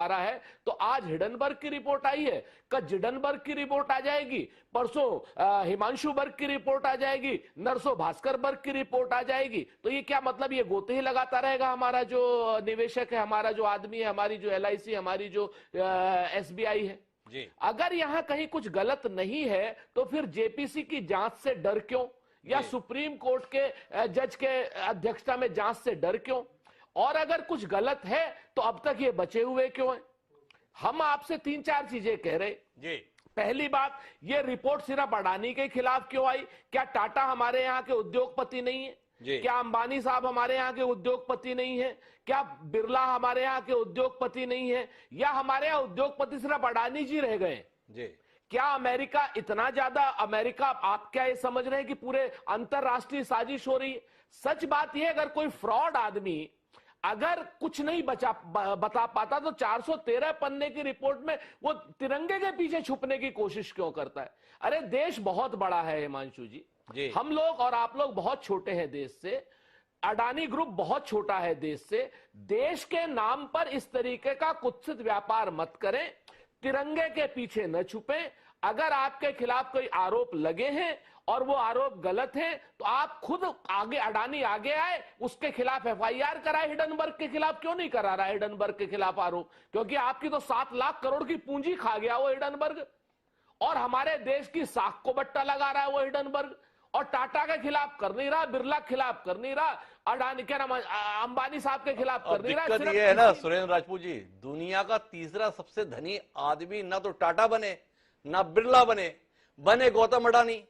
आ रहा है, तो आज हिडनबर्ग की रिपोर्ट आई है, कल जिडनबर्ग की रिपोर्ट आ जाएगी, परसों हिमांशु बर्ग की रिपोर्ट आ जाएगी, नरसों भास्कर बर्ग की रिपोर्ट आ जाएगी। तो ये क्या मतलब, ये गोते ही लगाता रहेगा हमारा जो निवेशक है, हमारा जो आदमी है, हमारी जो LIC, हमारी जो SBI है। जी। अगर यहां कहीं कुछ गलत नहीं है तो फिर JPC की जांच से डर क्यों, या सुप्रीम कोर्ट के जज के अध्यक्षता में जांच से डर क्यों? और अगर कुछ गलत है तो अब तक ये बचे हुए क्यों हैं? हम आपसे 3-4 चीजें कह रहे जी। पहली बात, ये रिपोर्ट सिर्फ अडानी के खिलाफ क्यों आई? क्या टाटा हमारे यहां के उद्योगपति नहीं है? क्या अंबानी साहब हमारे यहाँ के उद्योगपति नहीं है? क्या बिरला हमारे यहाँ के उद्योगपति नहीं है? या हमारे यहाँ उद्योगपति सिर्फ अडानी जी रह गए? क्या अमेरिका इतना ज्यादा, अमेरिका, आप क्या ये समझ रहे हैं कि पूरे अंतरराष्ट्रीय साजिश हो रही है? सच बात यह, अगर कोई फ्रॉड आदमी अगर कुछ नहीं बता पाता तो 413 पन्ने की रिपोर्ट में वो तिरंगे के पीछे छुपने की कोशिश क्यों करता है? अरे देश बहुत बड़ा है हिमांशु जी, हम लोग और आप लोग बहुत छोटे हैं देश से, अडानी ग्रुप बहुत छोटा है देश से। देश के नाम पर इस तरीके का कुत्सित व्यापार मत करें, तिरंगे के पीछे न छुपें। अगर आपके खिलाफ कोई आरोप लगे हैं और वो आरोप गलत हैं तो आप खुद आगे, अडानी आगे आए, उसके खिलाफ FIR कराए। हिडनबर्ग के खिलाफ क्यों नहीं करा रहा है हिडनबर्ग के खिलाफ आरोप? क्योंकि आपकी तो 7 लाख करोड़ की पूंजी खा गया वो हिडनबर्ग, और हमारे देश की साख को बट्टा लगा रहा है वो हिडनबर्ग, और टाटा के खिलाफ कर नहीं रहा, बिरला के खिलाफ कर नहीं रहा, अडानी क्या नाम, अंबानी साहब के खिलाफ कर नहीं रहा। दिक्कत ये है ना सुरेंद्र राजपूत जी, दुनिया का तीसरा सबसे धनी आदमी ना तो टाटा बने ना बिरला बने गौतम अडानी।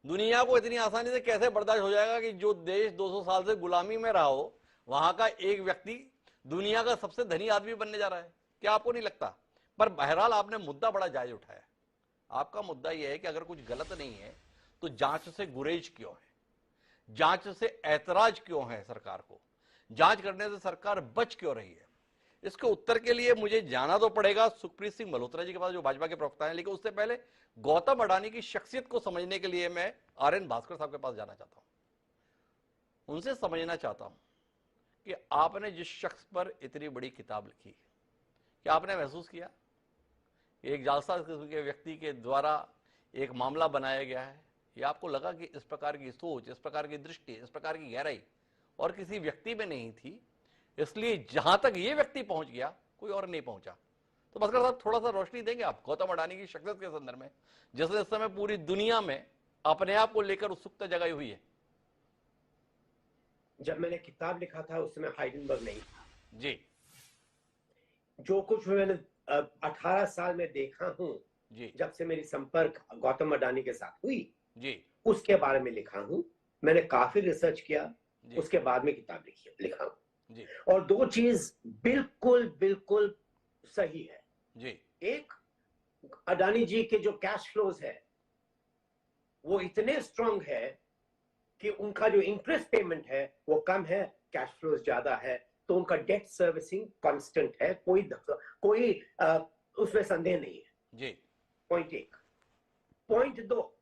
दुनिया को इतनी आसानी से कैसे बर्दाश्त हो जाएगा कि जो देश 200 साल से गुलामी में रहा हो, वहां का एक व्यक्ति दुनिया का सबसे धनी आदमी बनने जा रहा है? क्या आपको नहीं लगता? पर बहरहाल आपने मुद्दा बड़ा जायज उठाया। आपका मुद्दा यह है कि अगर कुछ गलत नहीं है तो जांच से गुरेज क्यों है, जांच से ऐतराज क्यों है, सरकार को जांच करने से सरकार बच क्यों रही है? इसके उत्तर के लिए मुझे जाना तो पड़ेगा सुखप्रीत सिंह मल्होत्रा जी के पास, जो भाजपा के प्रवक्ता हैं, लेकिन उससे पहले गौतम अडानी की शख्सियत को समझने के लिए मैं RN भास्कर साहब के पास जाना चाहता हूं। उनसे समझना चाहता हूं कि आपने जिस शख्स पर इतनी बड़ी किताब लिखी, क्या आपने महसूस किया एक जालसा किस्म के व्यक्ति के द्वारा एक मामला बनाया गया है? या आपको लगा कि इस प्रकार की सोच, इस प्रकार की दृष्टि, इस प्रकार की गहराई और किसी व्यक्ति में नहीं थी, इसलिए जहां तक ये व्यक्ति पहुंच गया कोई और नहीं पहुंचा? तो भास्कर साहब थोड़ा सा रोशनी देंगे आप गौतम अडानी की शख्सियत के संदर्भ में, जिसने इस समय पूरी दुनिया में अपने आप को लेकर उत्सुकता जगाई हुई है? जब मैंने किताब लिखा था उस समय हाइडेनबर्ग नहीं था जी। जो कुछ मैंने 18 साल में देखा हूं, जब से मेरी संपर्क गौतम अडानी के साथ हुई जी, उसके बारे में लिखा हूं। मैंने काफी रिसर्च किया, उसके बाद में किताब लिखा हूं जी। और दो चीज बिल्कुल बिल्कुल सही है जी। एक, अडानी जी के जो कैश फ्लोज है वो इतने स्ट्रांग है कि उनका जो इंटरेस्ट पेमेंट है वो कम है, कैश फ्लोज ज्यादा है, तो उनका डेट सर्विसिंग कांस्टेंट है, कोई उसमें संदेह नहीं है जी। पॉइंट एक। पॉइंट दो,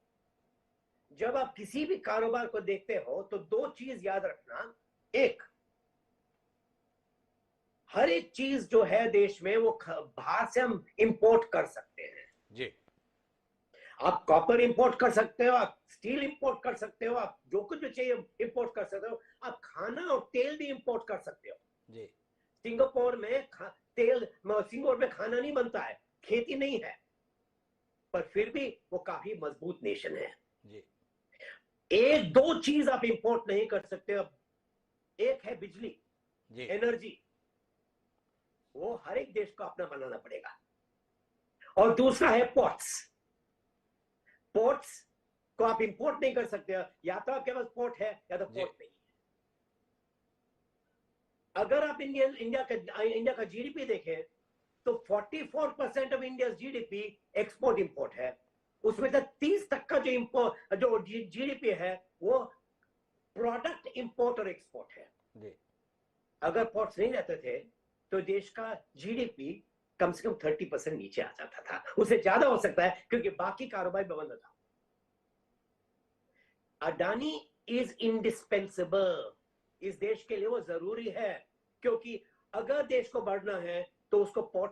जब आप किसी भी कारोबार को देखते हो तो दो चीज याद रखना। एक, हर एक चीज जो है देश में वो बाहर से हम इंपोर्ट कर सकते हैं जी। आप कॉपर इंपोर्ट कर सकते हो, आप स्टील इंपोर्ट कर सकते हो, आप जो कुछ भी चाहिए इंपोर्ट कर सकते हो, आप खाना और तेल भी इंपोर्ट कर सकते हो जी। सिंगापुर में सिंगापुर में खाना नहीं बनता है, खेती नहीं है, पर फिर भी वो काफी मजबूत नेशन है जी। एक दो चीज आप इंपोर्ट नहीं कर सकते हो, एक है बिजली जी। एनर्जी, वो हर एक देश को अपना बनाना पड़ेगा, और दूसरा है पोर्ट्स। पोर्ट्स को आप इंपोर्ट नहीं कर सकते हो, या तो आपके पास पोर्ट है या तो पोर्ट नहीं है। अगर आप इंडिया का जीडीपी देखें तो 44% of India GDP export import है, उसमें से 30 तक का जो जीडीपी है वो प्रोडक्ट इंपोर्ट और एक्सपोर्ट है। अगर पोर्ट्स नहीं रहते थे तो देश का जीडीपी कम से कम 30% नीचे आ जाता था, उससे ज्यादा हो सकता है क्योंकि बाकी कारोबार में बंद था। अडानी इज इंडिस्पेंसिबल, इस देश के लिए वो जरूरी है, क्योंकि अगर देश को बढ़ना है तो उसको पोर्ट